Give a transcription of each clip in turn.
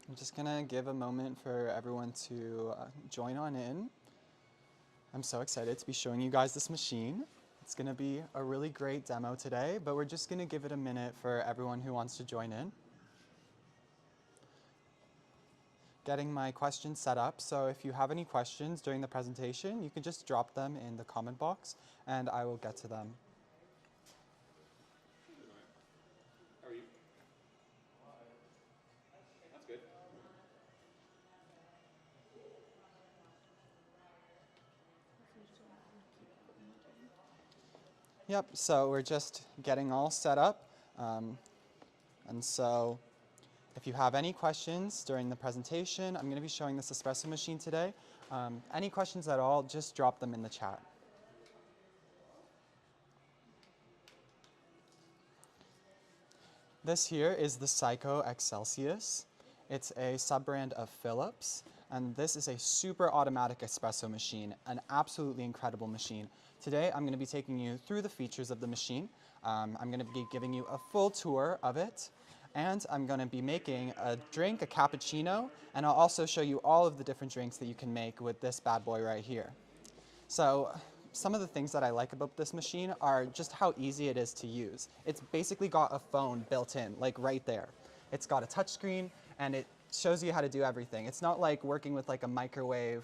I'm just gonna give a moment for everyone to join on in. I'm so excited to be showing you guys this machine. It's gonna be a really great demo today, but we're just gonna give it a minute for everyone who wants to join in. Getting my questions set up, so if you have any questions during the presentation, you can just drop them in the comment box and I will get to them. How are you? That's good. Yep, so we're just getting all set up. And so if you have any questions during the presentation, I'm going to be showing this espresso machine today. Any questions at all, just drop them in the chat. This here is the Saeco Excelsius. It's a sub-brand of Philips, and this is a super automatic espresso machine, an absolutely incredible machine. Today, I'm going to be taking you through the features of the machine. I'm going to be giving you a full tour of it, and I'm going to be making a drink, a cappuccino, and I'll also show you all of the different drinks that you can make with this bad boy right here. So some of the things that I like about this machine are just how easy it is to use. It's basically got a phone built in, like right there. It's got a touch screen and it shows you how to do everything. It's not like working with like a microwave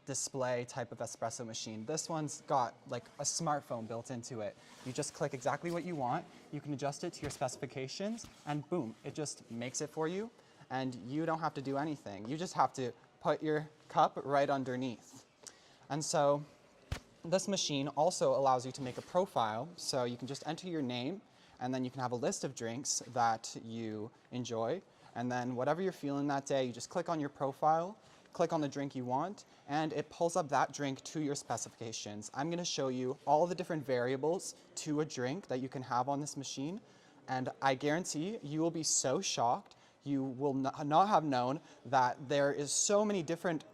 display type of espresso machine. This one's got like a smartphone built into it. You just click exactly what you want. You can adjust it to your specifications and boom, it just makes it for you. And you don't have to do anything. You just have to put your cup right underneath. And so this machine also allows you to make a profile, so you can just enter your name and then you can have a list of drinks that you enjoy, and then whatever you're feeling that day, you just click on your profile, click on the drink you want, and it pulls up that drink to your specifications. I'm going to show you all the different variables to a drink that you can have on this machine, and I guarantee you will be so shocked. You will not have known that there is so many different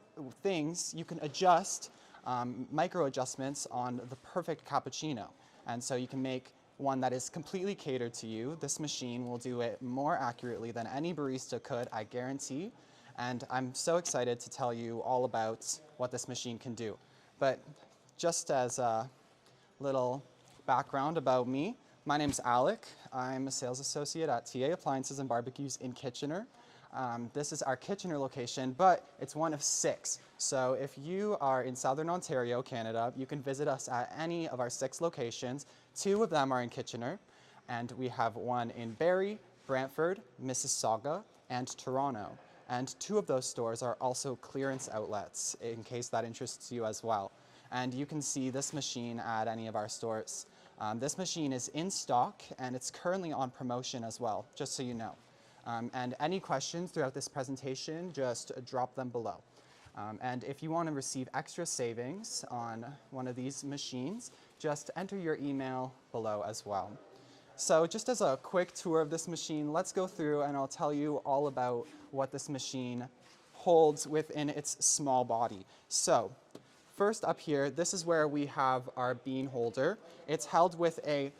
things you can adjust, micro adjustments on the perfect cappuccino. And so you can make one that is completely catered to you. This machine will do it more accurately than any barista could, I guarantee. And I'm so excited to tell you all about what this machine can do. But just as a little background about me, my name's Alec. I'm a sales associate at TA Appliances and Barbecues in Kitchener. This is our Kitchener location, but it's one of 6. So if you are in Southern Ontario, Canada, you can visit us at any of our 6 locations. 2 of them are in Kitchener, and we have one in Barrie, Brantford, Mississauga, and Toronto. And 2 of those stores are also clearance outlets, in case that interests you as well. And you can see this machine at any of our stores. This machine is in stock, and it's currently on promotion as well, just so you know. And any questions throughout this presentation, just drop them below. And if you want to receive extra savings on one of these machines, just enter your email below as well. So just as a quick tour of this machine, let's go through and I'll tell you all about what this machine holds within its small body. So first up here, this is where we have our bean holder. It's held with a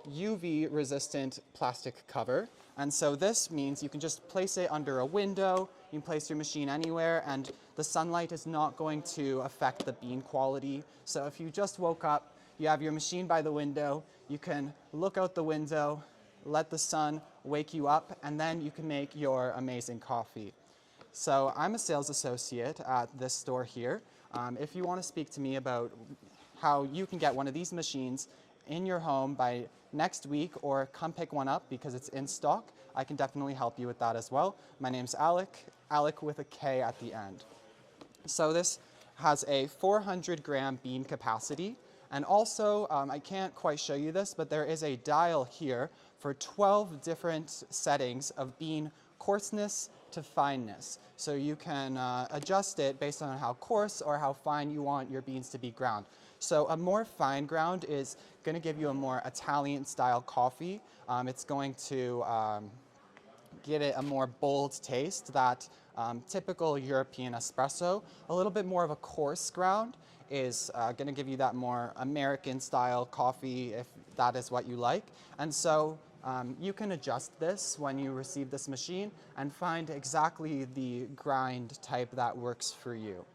UV resistant plastic cover. And so this means you can just place it under a window, you can place your machine anywhere, and the sunlight is not going to affect the bean quality. So if you just woke up, you have your machine by the window, you can look out the window, let the sun wake you up, and then you can make your amazing coffee. So I'm a sales associate at this store here. If you want to speak to me about how you can get one of these machines in your home by next week or come pick one up because it's in stock, I can definitely help you with that as well. My name's Alec, Alec with a K at the end. So this has a 400-gram bean capacity, and also I can't quite show you this, but there is a dial here for 12 different settings of bean coarseness to fineness. So you can adjust it based on how coarse or how fine you want your beans to be ground. So a more fine ground is going to give you a more Italian style coffee. It's going to give it a more bold taste that typical European espresso. A little bit more of a coarse ground is going to give you that more American style coffee if that is what you like. And so You can adjust this when you receive this machine and find exactly the grind type that works for you.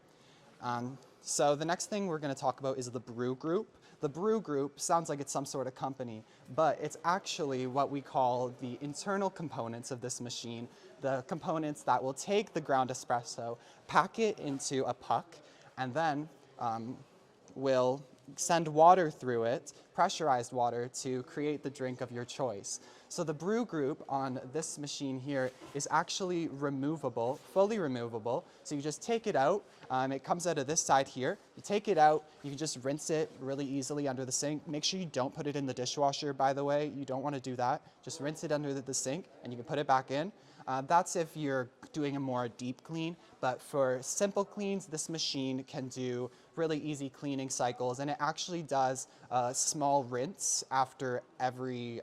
So the next thing we're going to talk about is the brew group. The brew group sounds like it's some sort of company, but it's actually what we call the internal components of this machine, the components that will take the ground espresso, pack it into a puck, and then will send water through it, pressurized water, to create the drink of your choice. So the brew group on this machine here is actually removable, fully removable. So you just take it out. It comes out of this side here. You take it out. You can just rinse it really easily under the sink. Make sure you don't put it in the dishwasher, by the way. You don't want to do that. Just rinse it under the sink, and you can put it back in. That's if you're doing a more deep clean, but for simple cleans, this machine can do really easy cleaning cycles, and it actually does a small rinse after every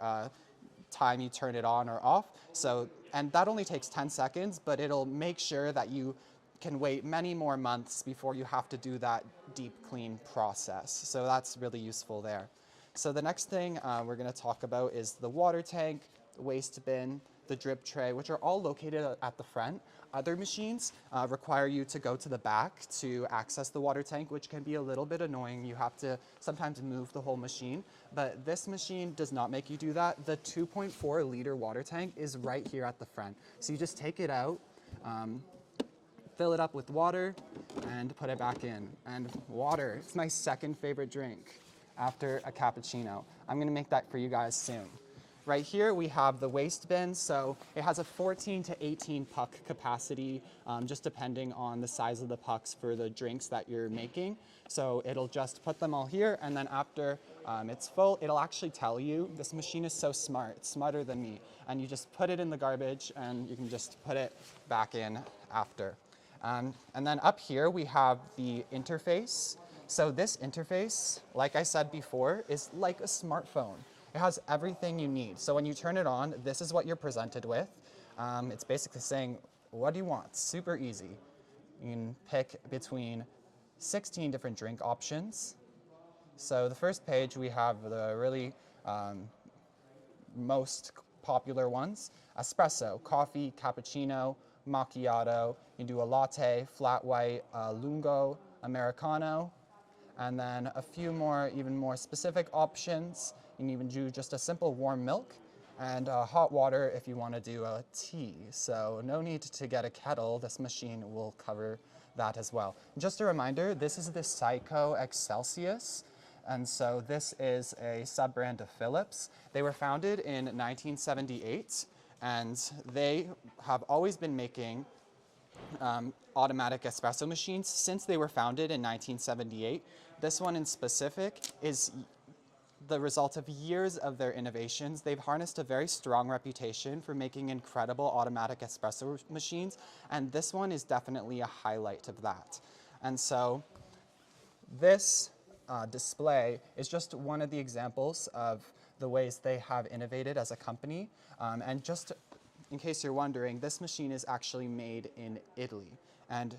time you turn it on or off. So, and that only takes 10 seconds, but it'll make sure that you can wait many more months before you have to do that deep clean process. So that's really useful there. So the next thing we're going to talk about is the water tank, the waste bin, the drip tray, which are all located at the front. Other machines require you to go to the back to access the water tank, which can be a little bit annoying. You have to sometimes move the whole machine, but this machine does not make you do that. The 2.4 liter water tank is right here at the front. So you just take it out, fill it up with water, and put it back in. And water, it's my second favorite drink after a cappuccino. I'm gonna make that for you guys soon. Right here we have the waste bin, so it has a 14 to 18 puck capacity, just depending on the size of the pucks for the drinks that you're making. So it'll just put them all here, and then after it's full, it'll actually tell you. This machine is so smart, it's smarter than me. And you just put it in the garbage, and you can just put it back in after. And then up here we have the interface. So this interface, like I said before, is like a smartphone. It has everything you need. So when you turn it on, this is what you're presented with. It's basically saying, what do you want? Super easy. You can pick between 16 different drink options. So the first page, we have the really most popular ones: espresso, coffee, cappuccino, macchiato. You can do a latte, flat white, lungo, Americano, and then a few more, even more specific options. You can even do just a simple warm milk, and hot water if you want to do a tea. So no need to get a kettle. This machine will cover that as well. Just a reminder, this is the Saeco Excelsius. And so this is a sub-brand of Philips. They were founded in 1978, and they have always been making automatic espresso machines since they were founded in 1978. This one in specific is the result of years of their innovations. They've harnessed a very strong reputation for making incredible automatic espresso machines, and this one is definitely a highlight of that. And so this display is just one of the examples of the ways they have innovated as a company. And just in case you're wondering, this machine is actually made in Italy. And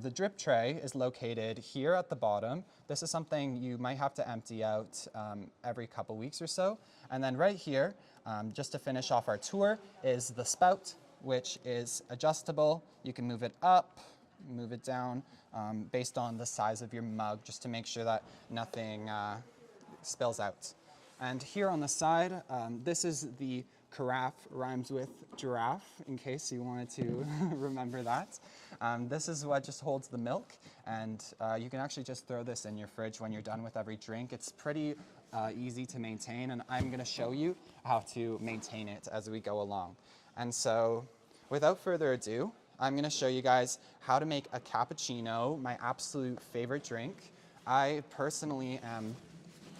the drip tray is located here at the bottom. This is something you might have to empty out every couple weeks or so. And then right here, just to finish off our tour, is the spout, which is adjustable. You can move it up, move it down, based on the size of your mug, just to make sure that nothing spills out. And here on the side, this is the carafe, rhymes with giraffe, in case you wanted to remember that. This is what just holds the milk, and you can actually just throw this in your fridge when you're done with every drink. It's pretty easy to maintain, and I'm going to show you how to maintain it as we go along. And so, without further ado, I'm going to show you guys how to make a cappuccino, my absolute favorite drink. I personally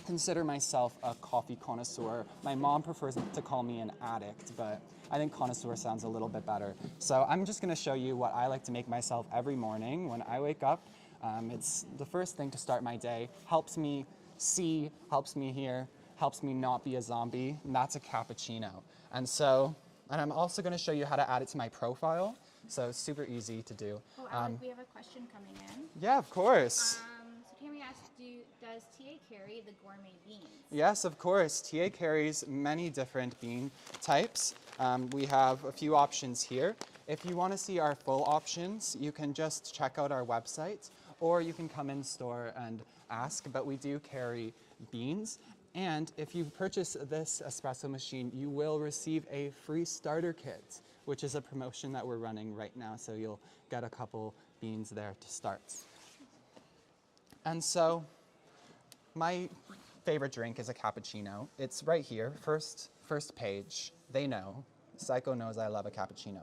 consider myself a coffee connoisseur. My mom prefers to call me an addict, but I think connoisseur sounds a little bit better. So I'm just gonna show you what I like to make myself every morning when I wake up. It's the first thing to start my day. Helps me see, helps me hear, helps me not be a zombie, and that's a cappuccino. And I'm also gonna show you how to add it to my profile. So it's super easy to do. Oh, Alec, we have a question coming in. Yeah, of course. So Tammy asked, does does TA carry the gourmet beans? Yes, of course. TA carries many different bean types. We have a few options here. If you want to see our full options, you can just check out our website, or you can come in store and ask, but we do carry beans. And if you purchase this espresso machine, you will receive a free starter kit, which is a promotion that we're running right now, so you'll get a couple beans there to start. And so, my favorite drink is a cappuccino. It's right here, first page. They know. Saeco knows I love a cappuccino.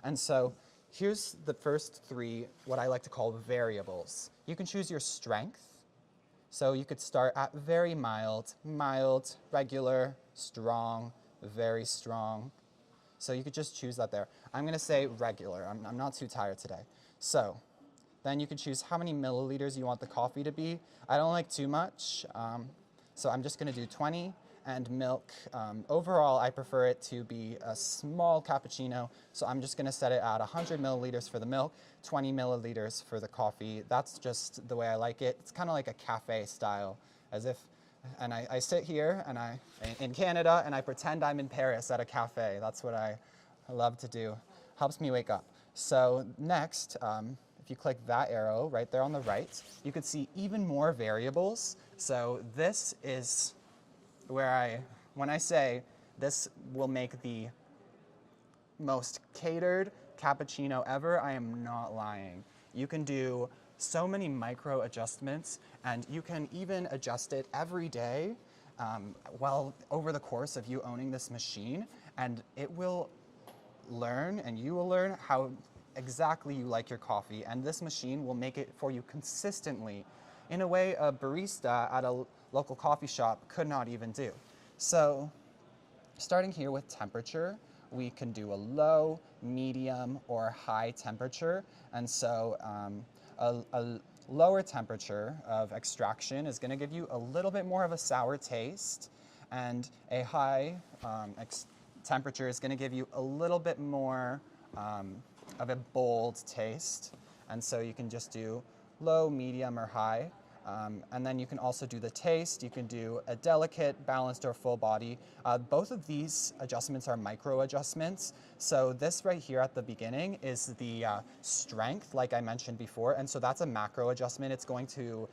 And so here's the first three, what I like to call variables. You can choose your strength. So you could start at very mild, regular, strong, very strong. So you could just choose that there. I'm gonna say regular. I'm not too tired today. So then you can choose how many milliliters you want the coffee to be. I don't like too much, so I'm just gonna do 20, and milk. Overall, I prefer it to be a small cappuccino, so I'm just gonna set it at 100 milliliters for the milk, 20 milliliters for the coffee. That's just the way I like it. It's kind of like a cafe style, as if, and I sit here and in Canada, and I pretend I'm in Paris at a cafe. That's what I love to do. Helps me wake up. So next, if you click that arrow right there on the right, you could see even more variables. So this is where when I say this will make the most catered cappuccino ever, I am not lying. You can do so many micro adjustments, and you can even adjust it every day well over the course of you owning this machine, and it will learn, and you will learn how exactly you like your coffee, and this machine will make it for you consistently in a way a barista at a local coffee shop could not even do. So starting here with temperature, we can do a low, medium, or high temperature. And so a lower temperature of extraction is going to give you a little bit more of a sour taste, and a high temperature is going to give you a little bit more of a bold taste. And so you can just do low, medium, or high. And then you can also do the taste. You can do a delicate, balanced, or full body. Both of these adjustments are micro adjustments. So this right here at the beginning is the strength, like I mentioned before. And so that's a macro adjustment. It's going to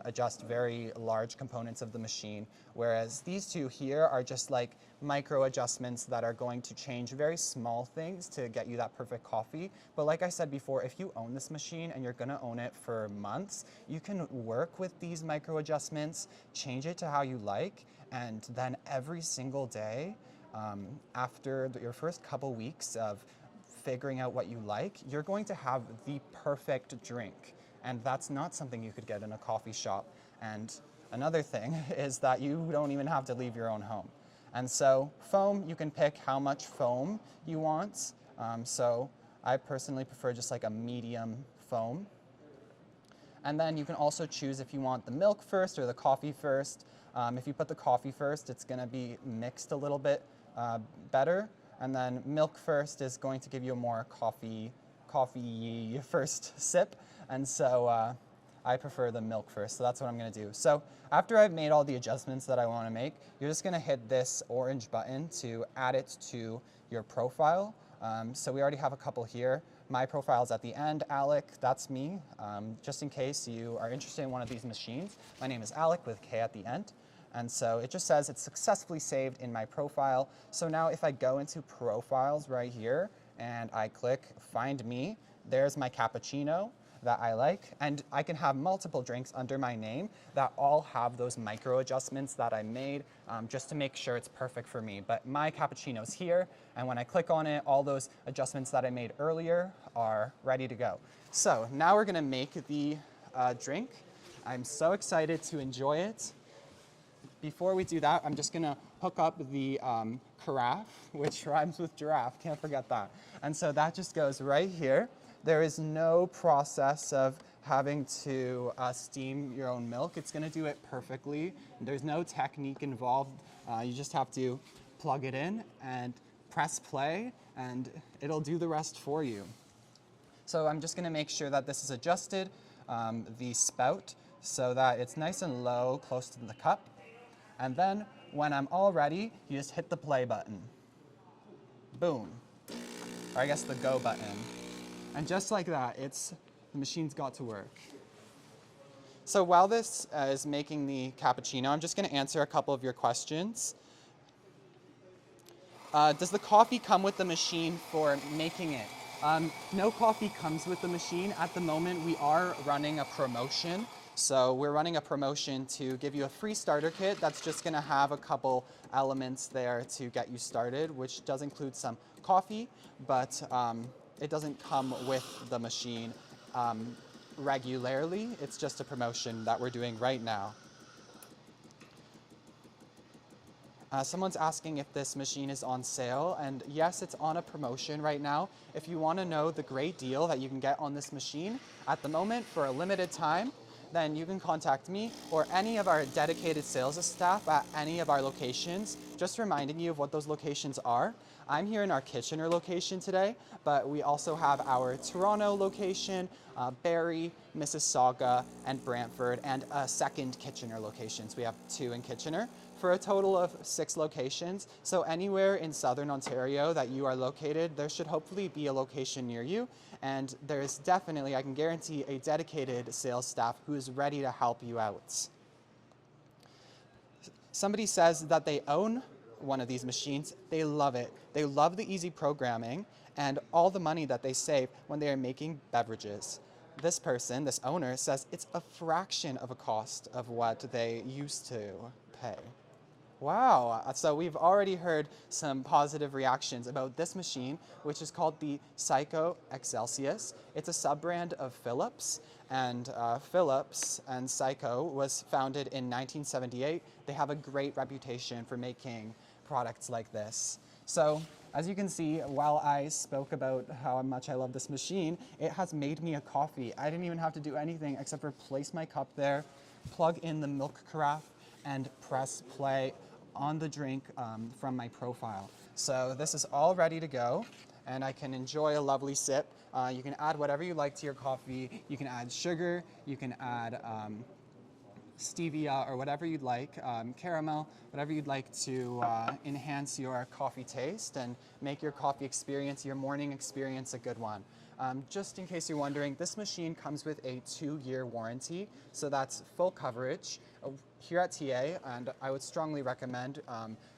adjust very large components of the machine. Whereas these two here are just like micro adjustments that are going to change very small things to get you that perfect coffee. But like I said before, if you own this machine and you're gonna own it for months, you can work with these micro adjustments, change it to how you like, and then every single day, after your first couple weeks of figuring out what you like, you're going to have the perfect drink. And that's not something you could get in a coffee shop. And another thing is that you don't even have to leave your own home. And so foam, you can pick how much foam you want. So I personally prefer just like a medium foam. And then you can also choose if you want the milk first or the coffee first. If you put the coffee first, it's gonna be mixed a little bit better. And then milk first is going to give you a more coffee first sip. And so I prefer the milk first, so that's what I'm gonna do. So after I've made all the adjustments that I wanna make, you're just gonna hit this orange button to add it to your profile. So we already have a couple here. My profile's at the end, Alec, that's me. Just in case you are interested in one of these machines, my name is Alec with K at the end. And so it just says it's successfully saved in my profile. So now if I go into profiles right here and I click find me, there's my cappuccino that I like, and I can have multiple drinks under my name that all have those micro adjustments that I made just to make sure it's perfect for me. But my cappuccino's here, and when I click on it, all those adjustments that I made earlier are ready to go. So now we're gonna make the drink. I'm so excited to enjoy it. Before we do that, I'm just gonna hook up the carafe, which rhymes with giraffe, can't forget that. And so that just goes right here. There is no process of having to steam your own milk. It's gonna do it perfectly. There's no technique involved. You just have to plug it in and press play, and it'll do the rest for you. So I'm just gonna make sure that this is adjusted. The spout so that it's nice and low, close to the cup. And then when I'm all ready, you just hit the play button. Boom. Or I guess the go button. And just like that, the machine's got to work. So while this is making the cappuccino, I'm just going to answer a couple of your questions. Does the coffee come with the machine for making it? No coffee comes with the machine. At the moment, we are running a promotion. So we're running a promotion to give you a free starter kit that's just going to have a couple elements there to get you started, which does include some coffee, but it doesn't come with the machine regularly. It's just a promotion that we're doing right now. Someone's asking if this machine is on sale, and yes, it's on a promotion right now. If you want to know the great deal that you can get on this machine at the moment for a limited time, then you can contact me or any of our dedicated sales staff at any of our locations. Just reminding you of what those locations are. I'm here in our Kitchener location today, but we also have our Toronto location, Barrie, Mississauga, and Brantford, and a second Kitchener location. So we have 2 in Kitchener for a total of 6 locations. So anywhere in Southern Ontario that you are located, there should hopefully be a location near you. And there is definitely, I can guarantee, a dedicated sales staff who is ready to help you out. Somebody says that they own one of these machines. They love it. They love the easy programming and all the money that they save when they are making beverages. This person, this owner, says it's a fraction of a cost of what they used to pay. Wow, so we've already heard some positive reactions about this machine, which is called the Saeco Excelsius. It's a sub-brand of Philips, and Philips and Saeco was founded in 1978. They have a great reputation for making products like this. So, as you can see, while I spoke about how much I love this machine, it has made me a coffee. I didn't even have to do anything except for place my cup there, plug in the milk carafe, and press play on the drink from my profile. So this is all ready to go, and I can enjoy a lovely sip. You can add whatever you like to your coffee. You can add sugar, you can add stevia or whatever you'd like, caramel, whatever you'd like to enhance your coffee taste and make your coffee experience, your morning experience, a good one. Just in case you're wondering, this machine comes with a 2-year warranty, so that's full coverage here at TA, and I would strongly recommend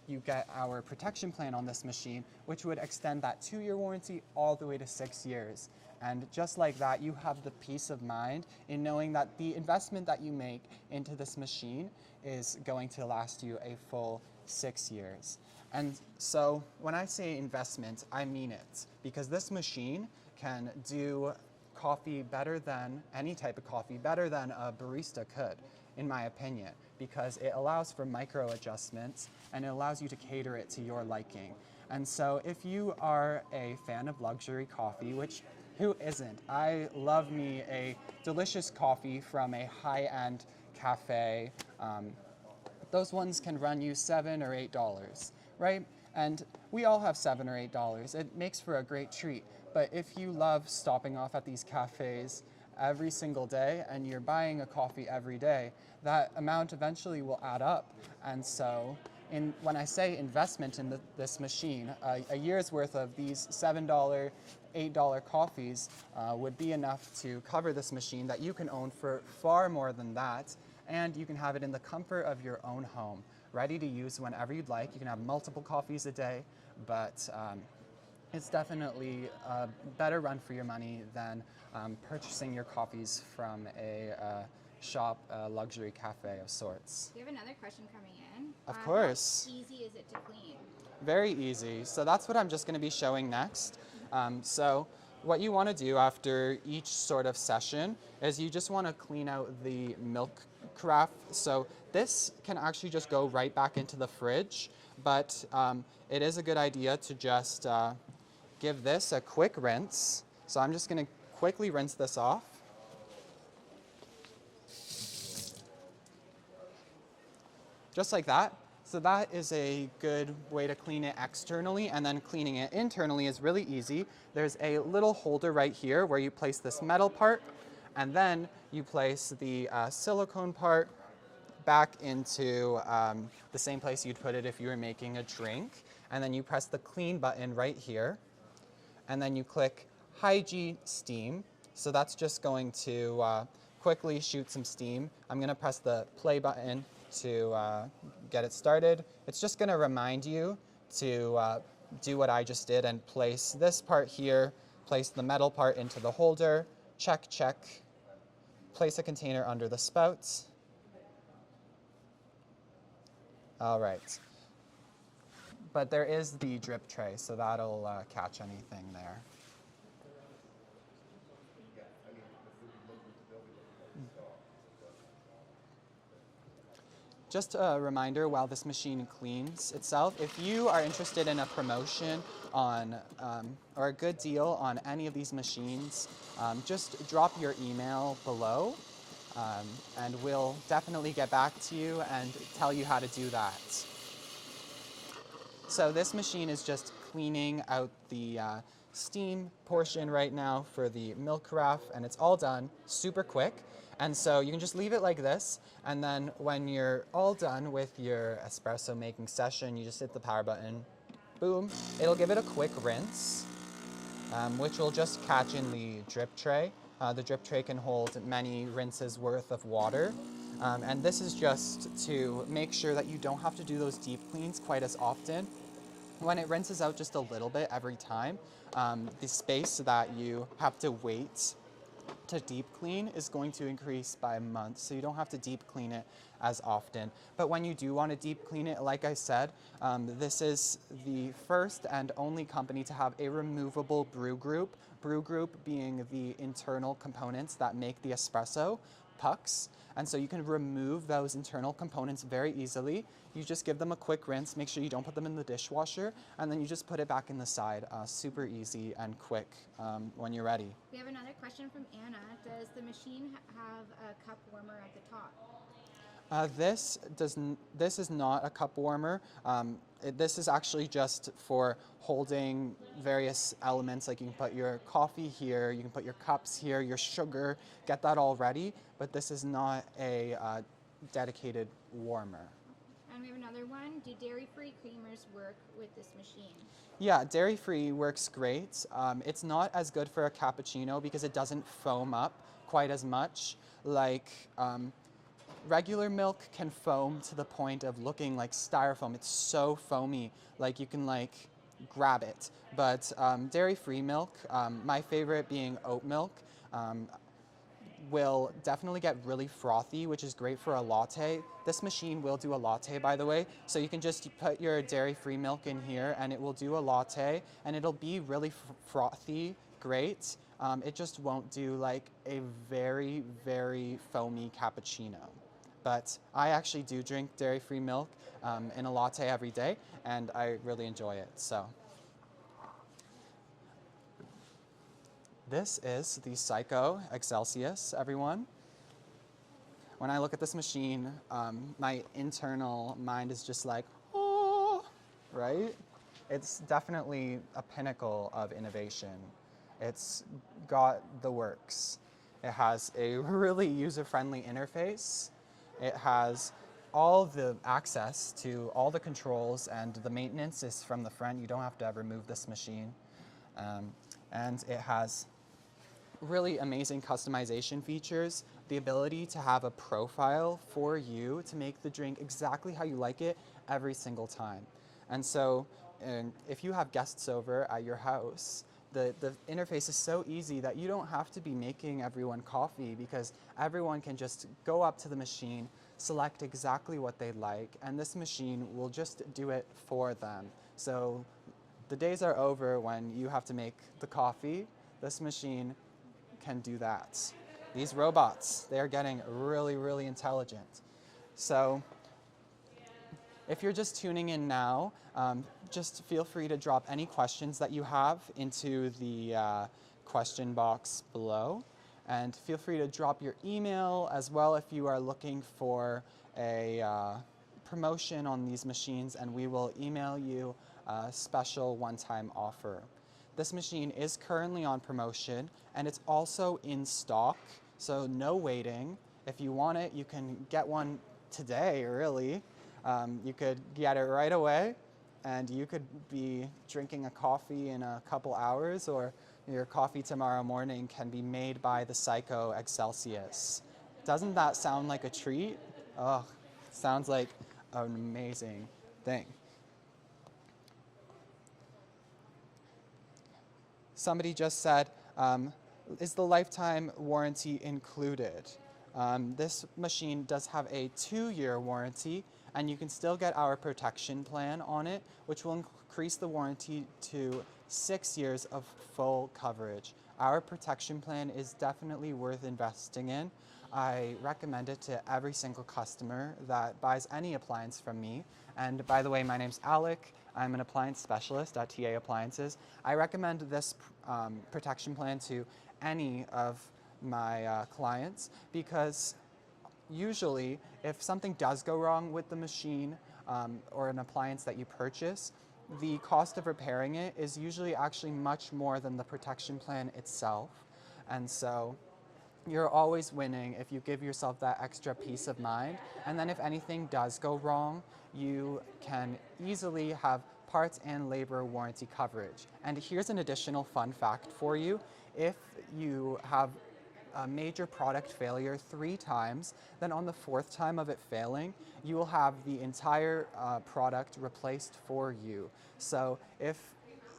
you get our protection plan on this machine, which would extend that 2-year warranty all the way to 6 years. And just like that, you have the peace of mind in knowing that the investment that you make into this machine is going to last you a full 6 years. And so when I say investment, I mean it, because this machine can do coffee better than any type of coffee, better than a barista could, in my opinion, because it allows for micro adjustments and it allows you to cater it to your liking. And so if you are a fan of luxury coffee, which who isn't? I love me a delicious coffee from a high-end cafe. Those ones can run you $7 or $8, right? And we all have $7 or $8. It makes for a great treat. But if you love stopping off at these cafes every single day and you're buying a coffee every day, that amount eventually will add up. And so when I say investment in this machine, a year's worth of these $7, $8 coffees would be enough to cover this machine that you can own for far more than that, and you can have it in the comfort of your own home, ready to use whenever you'd like. You can have multiple coffees a day, but it's definitely a better run for your money than purchasing your coffees from a shop, a luxury cafe of sorts. We have another question coming in. Of course. How easy is it to clean? Very easy. So that's what I'm just going to be showing next. So what you want to do after each sort of session is you just want to clean out the milk carafe. So this can actually just go right back into the fridge, but it is a good idea to just give this a quick rinse. So I'm just going to quickly rinse this off. Just like that. So that is a good way to clean it externally, and then cleaning it internally is really easy. There's a little holder right here where you place this metal part, And then you place the silicone part back into the same place you'd put it if you were making a drink. And then you press the clean button right here. And then you click Hygiene Steam. So that's just going to quickly shoot some steam. I'm going to press the play button to get it started. It's just going to remind you to do what I just did and place this part here, place the metal part into the holder, check, check, place a container under the spouts. All right. But there is the drip tray, so that'll catch anything there. Just a reminder while this machine cleans itself, if you are interested in a promotion on or a good deal on any of these machines, just drop your email below and we'll definitely get back to you and tell you how to do that. So this machine is just cleaning out the steam portion right now for the milk carafe, and it's all done super quick. And so you can just leave it like this, and then when you're all done with your espresso making session, you just hit the power button, boom, it'll give it a quick rinse, which will just catch in the drip tray. The drip tray can hold many rinses worth of water. And this is just to make sure that you don't have to do those deep cleans quite as often. When it rinses out just a little bit every time, the space that you have to wait to deep clean is going to increase by a month, so you don't have to deep clean it as often. But when you do want to deep clean it, like I said, this is the first and only company to have a removable brew group. Brew group being the internal components that make the espresso pucks. And so you can remove those internal components very easily. You just give them a quick rinse, make sure you don't put them in the dishwasher, and then you just put it back in the side. Super easy and quick when you're ready. We have another question from Anna. Does the machine have a cup warmer at the top? This is not a cup warmer. This is actually just for holding various elements, like you can put your coffee here, you can put your cups here, your sugar, get that all ready, but this is not a dedicated warmer. And we have another one. Do dairy-free creamers work with this machine? Yeah, dairy-free works great. It's not as good for a cappuccino because it doesn't foam up quite as much. Like regular milk can foam to the point of looking like styrofoam. It's so foamy, like you can like grab it. But dairy-free milk, my favorite being oat milk, will definitely get really frothy, which is great for a latte. This machine will do a latte, by the way, so you can just put your dairy-free milk in here and it will do a latte, and it'll be really frothy, great. It just won't do like a very, very foamy cappuccino. But I actually do drink dairy-free milk in a latte every day, and I really enjoy it. So this is the Saeco Excelsius, everyone. When I look at this machine, my internal mind is just like, oh, right? It's definitely a pinnacle of innovation. It's got the works. It has a really user-friendly interface. It has all the access to all the controls, and the maintenance is from the front. You don't have to ever move this machine. And it has really amazing customization features, the ability to have a profile for you to make the drink exactly how you like it every single time. And so if you have guests over at your house, the interface is so easy that you don't have to be making everyone coffee, because everyone can just go up to the machine, select exactly what they like, and this machine will just do it for them. So the days are over when you have to make the coffee. This machine can do that. These robots, they are getting really, really intelligent. So if you're just tuning in now, just feel free to drop any questions that you have into the question box below. And feel free to drop your email as well if you are looking for a promotion on these machines, and we will email you a special one-time offer. This machine is currently on promotion, and it's also in stock. So no waiting. If you want it, you can get one today, really. You could get it right away, and you could be drinking a coffee in a couple hours, or your coffee tomorrow morning can be made by the Saeco Excelsius. Doesn't that sound like a treat? Oh, sounds like an amazing thing. Somebody just said, is the lifetime warranty included? This machine does have a 2-year warranty, and you can still get our protection plan on it, which will increase the warranty to 6 years of full coverage. Our protection plan is definitely worth investing in. I recommend it to every single customer that buys any appliance from me. And by the way, my name's Alec. I'm an appliance specialist at TA Appliances. I recommend this protection plan to any of my clients because usually if something does go wrong with the machine or an appliance that you purchase, the cost of repairing it is usually actually much more than the protection plan itself. And so you're always winning if you give yourself that extra peace of mind. And then if anything does go wrong, you can easily have parts and labor warranty coverage. And here's an additional fun fact for you. If you have a major product failure 3 times, then on the 4th time of it failing, you will have the entire product replaced for you. So if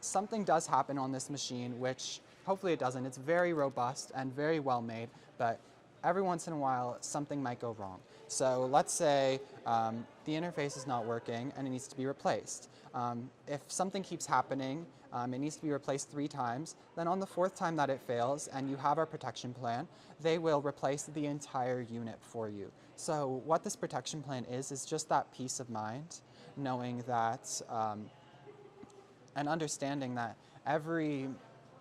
something does happen on this machine, which hopefully it doesn't, it's very robust and very well made, but every once in a while something might go wrong. So let's say the interface is not working and it needs to be replaced. If something keeps happening, it needs to be replaced 3 times, then on the 4th time that it fails and you have our protection plan, they will replace the entire unit for you. So what this protection plan is just that peace of mind, knowing that and understanding that every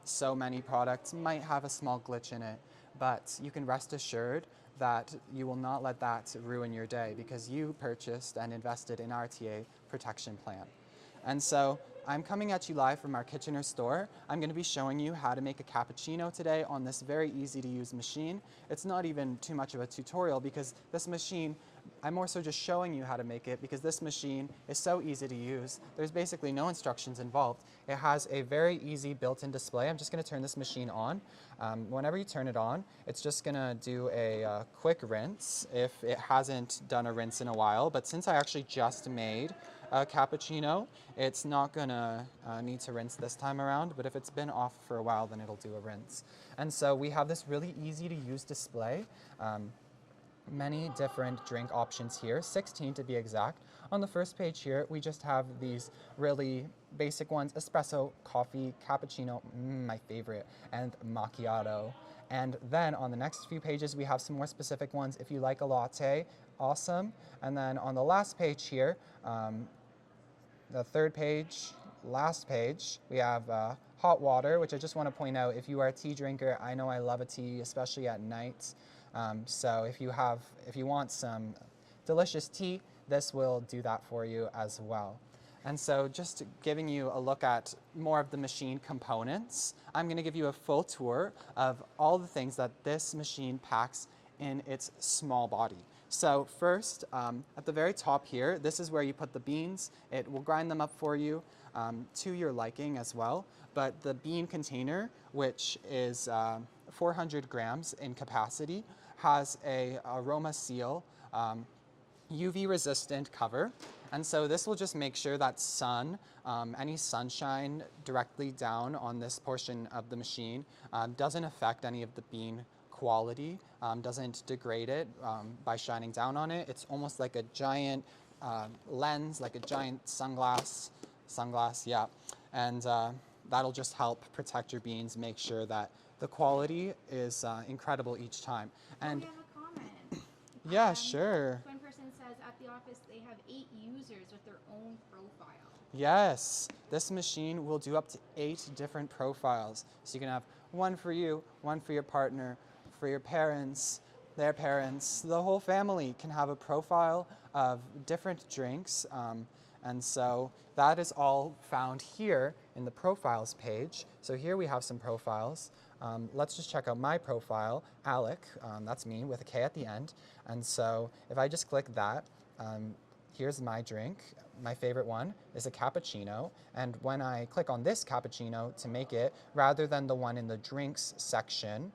so many products might have a small glitch in it, but you can rest assured that you will not let that ruin your day because you purchased and invested in our TA protection plan. And so I'm coming at you live from our Kitchener store. I'm going to be showing you how to make a cappuccino today on this very easy to use machine. It's not even too much of a tutorial because this machine, I'm more so just showing you how to make it because this machine is so easy to use. There's basically no instructions involved. It has a very easy built-in display. I'm just going to turn this machine on. Whenever you turn it on, it's just going to do a quick rinse if it hasn't done a rinse in a while. But since I actually just made a cappuccino, it's not gonna need to rinse this time around, but if it's been off for a while, then it'll do a rinse. And so we have this really easy to use display. Many different drink options here, 16 to be exact. On the first page here, we just have these really basic ones: espresso, coffee, cappuccino, my favorite, and macchiato. And then on the next few pages, we have some more specific ones. If you like a latte, awesome. And then on the last page here, the third page, last page, we have hot water, which I just want to point out, if you are a tea drinker, I know I love a tea, especially at night. So if you want some delicious tea, this will do that for you as well. And so just giving you a look at more of the machine components, I'm going to give you a full tour of all the things that this machine packs in its small body. So first, at the very top here, this is where you put the beans. It will grind them up for you to your liking as well. But the bean container, which is 400 grams in capacity, has a aroma seal UV resistant cover. And so this will just make sure that any sunshine directly down on this portion of the machine doesn't affect any of the bean quality, doesn't degrade it by shining down on it. It's almost like a giant lens, like a giant sunglass, yeah. And that'll just help protect your beans, make sure that the quality is incredible each time. And we have a comment. Yeah, sure. One person says at the office they have 8 users with their own profile. Yes, this machine will do up to 8 different profiles. So you can have one for you, one for your partner, for your parents, their parents. The whole family can have a profile of different drinks. And so that is all found here in the profiles page. So here we have some profiles. Let's just check out my profile, Alec, that's me with a K at the end. And so if I just click that, here's my drink. My favorite one is a cappuccino. And when I click on this cappuccino to make it, rather than the one in the drinks section,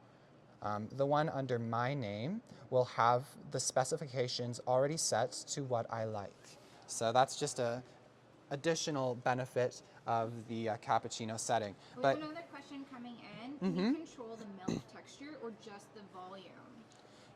the one under my name will have the specifications already set to what I like. So that's just a additional benefit of the cappuccino setting. We But have another question coming in. Can you control the milk texture or just the volume?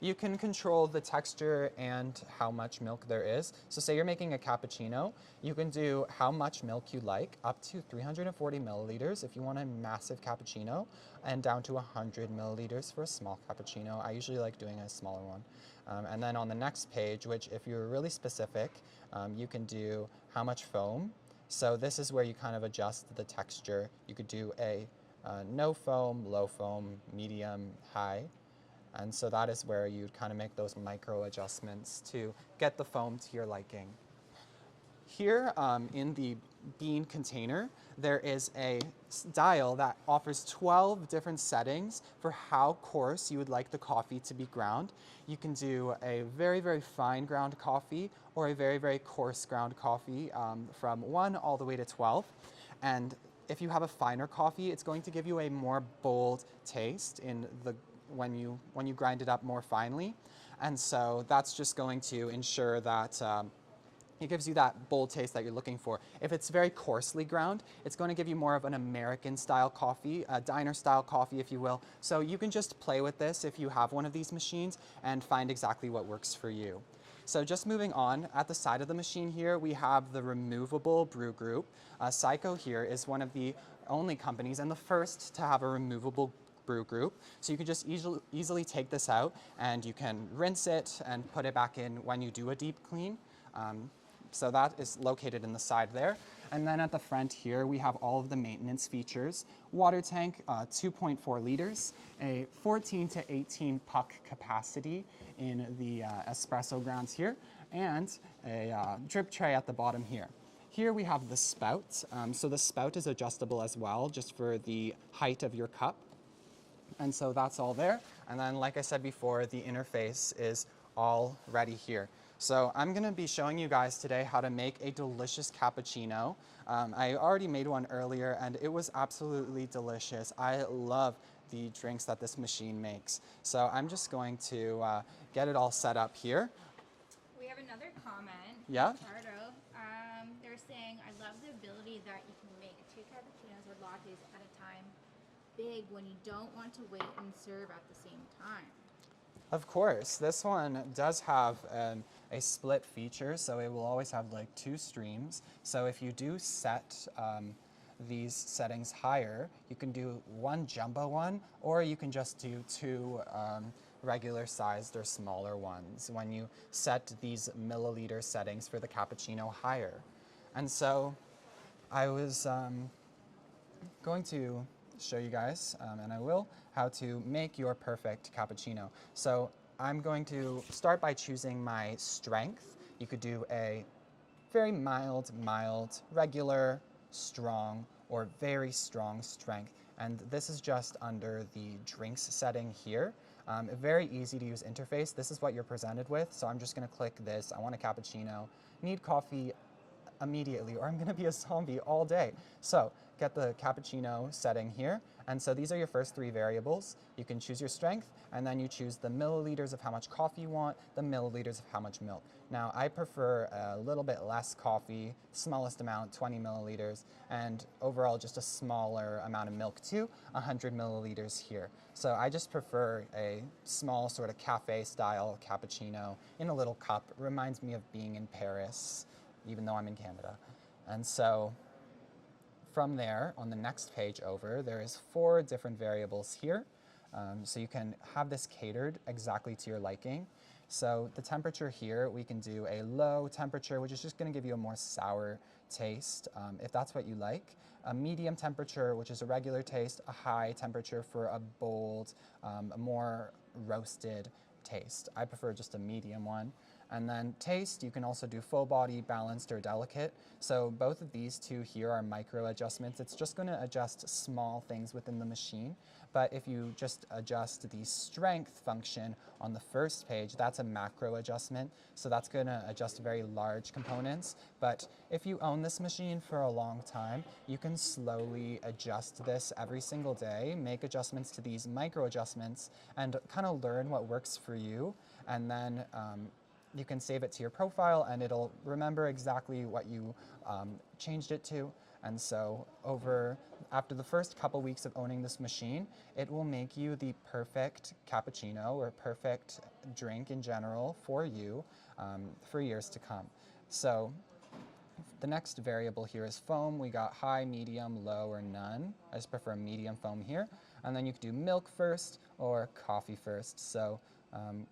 you can control the texture and how much milk there is. So say you're making a cappuccino, you can do how much milk you like, up to 340 milliliters if you want a massive cappuccino, and down to 100 milliliters for a small cappuccino. I usually like doing a smaller one. And then on the next page, which if you're really specific, you can do how much foam. So this is where you kind of adjust the texture. You could do a no foam, low foam, medium, high. And so that is where you'd kind of make those micro adjustments to get the foam to your liking. Here in the bean container, there is a dial that offers 12 different settings for how coarse you would like the coffee to be ground. You can do a very, very fine ground coffee or a very, very coarse ground coffee from 1 all the way to 12. And if you have a finer coffee, it's going to give you a more bold taste in the when you grind it up more finely. And so that's just going to ensure that it gives you that bold taste that you're looking for. If it's very coarsely ground, it's going to give you more of an American style coffee, a diner style coffee, if you will. So you can just play with this if you have one of these machines and find exactly what works for you. So just moving on, at the side of the machine here, we have the removable brew group. Saeco here is one of the only companies and the first to have a removable brew group. So you can just easily take this out and you can rinse it and put it back in when you do a deep clean. So that is located in the side there. And then at the front here, we have all of the maintenance features. Water tank, 2.4 liters, a 14 to 18 puck capacity in the espresso grounds here, and a drip tray at the bottom here. Here we have the spout. So the spout is adjustable as well, just for the height of your cup. And so that's all there. And then, like I said before, the interface is all ready here. So I'm going to be showing you guys today how to make a delicious cappuccino. I already made one earlier and it was absolutely delicious. I love the drinks that this machine makes. So I'm just going to get it all set up here. We have another comment. Yeah? Ricardo, they're saying, I love the ability that you can make 2 cappuccinos or lattes at a time. Big when you don't want to wait and serve at the same time. Of course, this one does have a split feature, so it will always have like 2 streams. So if you do set these settings higher, you can do 1 jumbo one, or you can just do 2 regular sized or smaller ones when you set these milliliter settings for the cappuccino higher. And so I was going to show you guys, and I will, how to make your perfect cappuccino. So I'm going to start by choosing my strength. You could do a very mild, regular, strong, or very strong strength. And this is just under the drinks setting here. A very easy to use interface. This is what you're presented with. So I'm just gonna click this. I want a cappuccino, need coffee immediately, or I'm gonna be a zombie all day. So get the cappuccino setting here. And so these are your first 3 variables. You can choose your strength, and then you choose the milliliters of how much coffee you want, the milliliters of how much milk. Now, I prefer a little bit less coffee, smallest amount, 20 milliliters, and overall just a smaller amount of milk too, 100 milliliters here. So I just prefer a small sort of cafe-style cappuccino in a little cup. It reminds me of being in Paris, even though I'm in Canada. And so from there, on the next page over, there is 4 different variables here. So you can have this catered exactly to your liking. So the temperature here, we can do a low temperature, which is just gonna give you a more sour taste, if that's what you like. A medium temperature, which is a regular taste. A high temperature for a bold, a more roasted taste. I prefer just a medium one. And then taste, you can also do full body, balanced, or delicate. So both of these two here are micro adjustments. It's just going to adjust small things within the machine. But if you just adjust the strength function on the first page, that's a macro adjustment. So that's going to adjust very large components. But if you own this machine for a long time, you can slowly adjust this every single day, make adjustments to these micro adjustments, and kind of learn what works for you. And then you can save it to your profile, and it'll remember exactly what you changed it to. And so after the first couple weeks of owning this machine, it will make you the perfect cappuccino or perfect drink in general for you for years to come. So the next variable here is foam. We got high, medium, low, or none. I just prefer medium foam here. And then you can do milk first or coffee first. So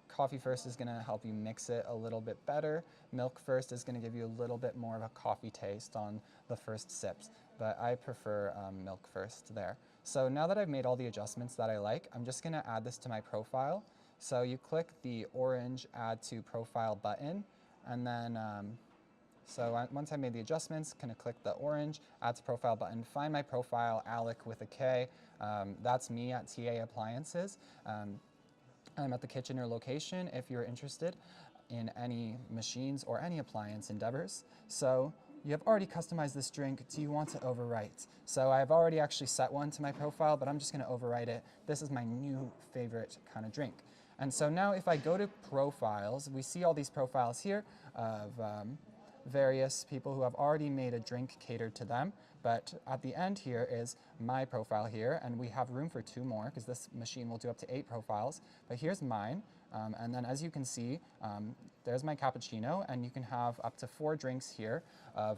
coffee first is going to help you mix it a little bit better. Milk first is going to give you a little bit more of a coffee taste on the first sips, but I prefer milk first there. So now that I've made all the adjustments that I like, I'm just going to add this to my profile. So you click the orange Add to Profile button, and then once I made the adjustments, kind of click the orange Add to Profile button, find my profile, Alec with a K. That's me at TA Appliances. I'm at the Kitchener location if you're interested in any machines or any appliance endeavors. So you have already customized this drink. Do you want to overwrite? So I've already actually set one to my profile, but I'm just going to overwrite it. This is my new favorite kind of drink. And so now if I go to profiles, we see all these profiles here of various people who have already made a drink catered to them. But at the end here is my profile here, and we have room for 2 more because this machine will do up to 8 profiles. But here's mine, and then as you can see, there's my cappuccino, and you can have up to 4 drinks here of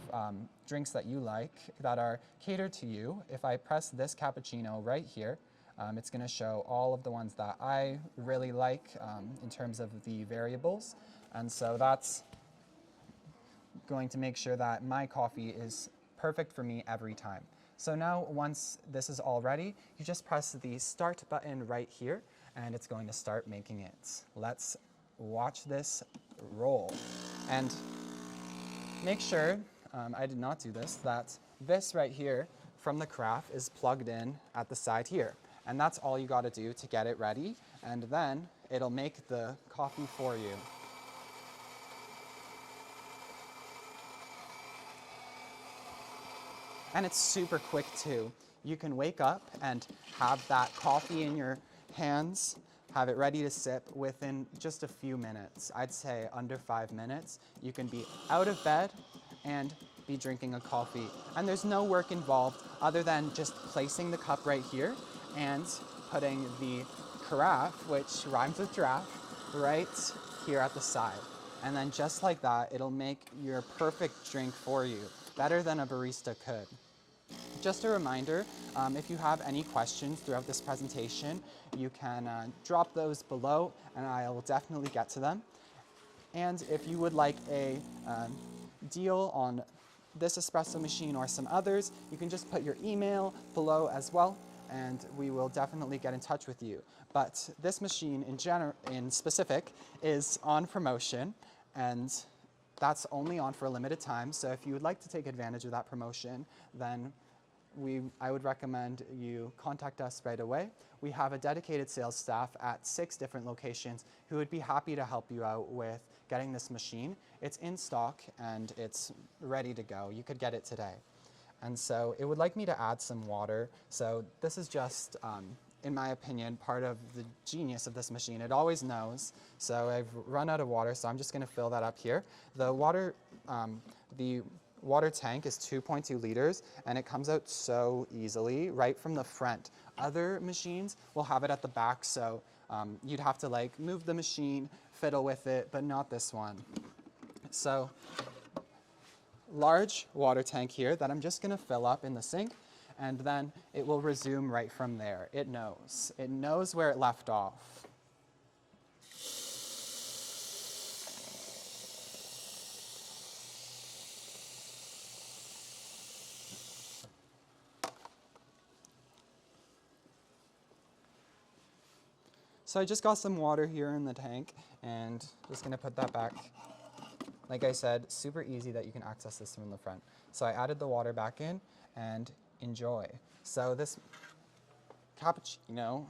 drinks that you like that are catered to you. If I press this cappuccino right here, it's going to show all of the ones that I really like in terms of the variables. And so that's going to make sure that my coffee is perfect for me every time. So now once this is all ready, you just press the start button right here, and it's going to start making it. Let's watch this roll. And make sure, I did not do this, that this right here from the carafe is plugged in at the side here. And that's all you got to do to get it ready, and then it'll make the coffee for you. And it's super quick too. You can wake up and have that coffee in your hands, have it ready to sip within just a few minutes. I'd say under 5 minutes. You can be out of bed and be drinking a coffee. And there's no work involved other than just placing the cup right here and putting the carafe, which rhymes with giraffe, right here at the side. And then just like that, it'll make your perfect drink for you, better than a barista could. Just a reminder, if you have any questions throughout this presentation, you can drop those below and I'll definitely get to them. And if you would like a deal on this espresso machine or some others, you can just put your email below as well, and we will definitely get in touch with you. But this machine in specific is on promotion, and that's only on for a limited time. So if you would like to take advantage of that promotion, then I would recommend you contact us right away. We have a dedicated sales staff at 6 different locations who would be happy to help you out with getting this machine. It's in stock and it's ready to go. You could get it today. And so it would like me to add some water. So this is just, in my opinion, part of the genius of this machine. It always knows. So I've run out of water, so I'm just going to fill that up here. The water tank is 2.2 liters, and it comes out so easily right from the front. Other machines will have it at the back, so you'd have to like move the machine, fiddle with it, but not this one. So large water tank here that I'm just going to fill up in the sink, and then it will resume right from there. It knows where it left off. So I just got some water here in the tank, and just going to put that back Like I said, super easy that you can access this from the front. So I added the water back in and enjoy. So this cappuccino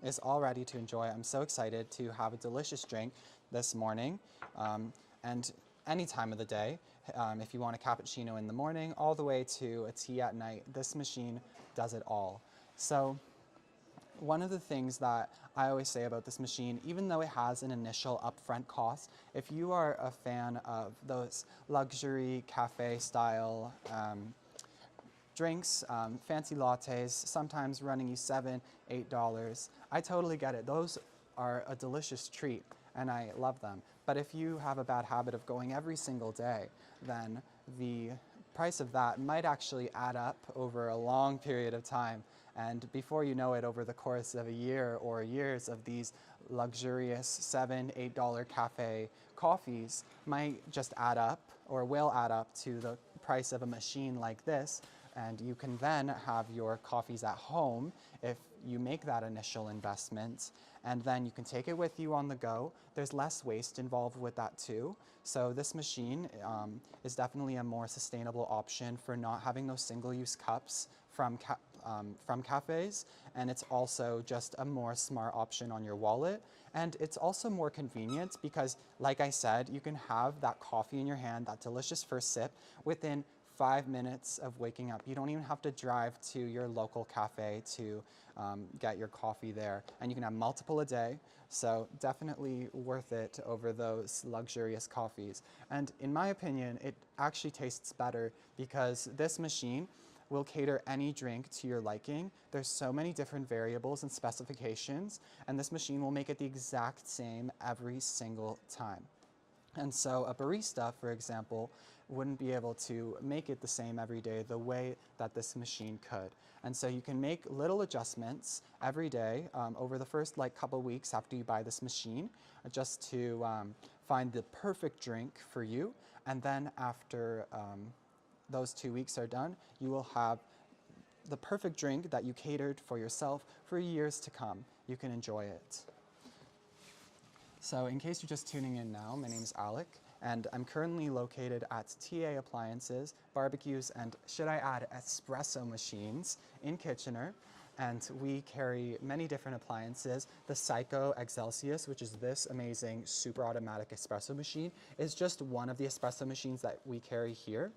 is all ready to enjoy. I'm so excited to have a delicious drink this morning and any time of the day. If you want a cappuccino in the morning all the way to a tea at night, this machine does it all. So one of the things that I always say about this machine, even though it has an initial upfront cost, if you are a fan of those luxury cafe style drinks, fancy lattes, sometimes running you $7, $8, I totally get it. Those are a delicious treat and I love them. But if you have a bad habit of going every single day, then the price of that might actually add up over a long period of time. And before you know it, over the course of a year or years of these luxurious $7, $8 cafe coffees might just add up or will add up to the price of a machine like this. And you can then have your coffees at home if you make that initial investment, and then you can take it with you on the go. There's less waste involved with that too. So this machine is definitely a more sustainable option for not having those single-use cups from cafes, and it's also just a more smart option on your wallet. And it's also more convenient because, like I said, you can have that coffee in your hand, that delicious first sip, within 5 minutes of waking up. You don't even have to drive to your local cafe to get your coffee there. And you can have multiple a day, so definitely worth it over those luxurious coffees. And in my opinion, it actually tastes better because this machine will cater any drink to your liking. There's so many different variables and specifications, and this machine will make it the exact same every single time. And so a barista, for example, wouldn't be able to make it the same every day the way that this machine could. And so you can make little adjustments every day over the first couple weeks after you buy this machine, just to find the perfect drink for you. And then after those 2 weeks are done, you will have the perfect drink that you catered for yourself for years to come. You can enjoy it. So in case you're just tuning in now, my name is Alec, and I'm currently located at TA Appliances, Barbecues, and should I add, Espresso machines in Kitchener. And we carry many different appliances. The Saeco Excelsius, which is this amazing super automatic espresso machine, is just one of the espresso machines that we carry here.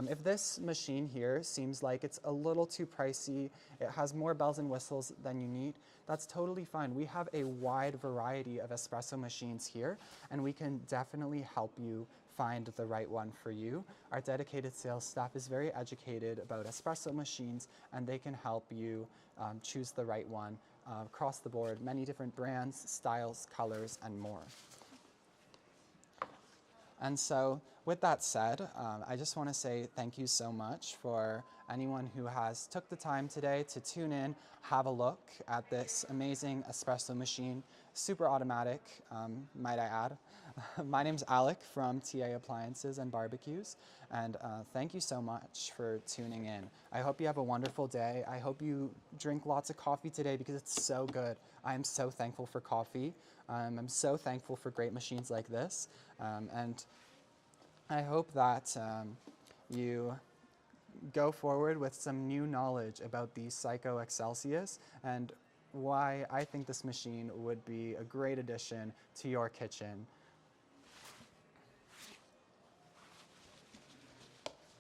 If this machine here seems like it's a little too pricey, it has more bells and whistles than you need, that's totally fine. We have a wide variety of espresso machines here, and we can definitely help you find the right one for you. Our dedicated sales staff is very educated about espresso machines, and they can help you choose the right one across the board, many different brands, styles, colors, and more. And so with that said, I just want to say thank you so much for anyone who has took the time today to tune in, have a look at this amazing espresso machine, super automatic, might I add. My name's Alec from TA Appliances and Barbecues, and thank you so much for tuning in. I hope you have a wonderful day. I hope you drink lots of coffee today because it's so good. I am so thankful for coffee. I'm so thankful for great machines like this, and I hope that you go forward with some new knowledge about the Saeco Excelsius and why I think this machine would be a great addition to your kitchen.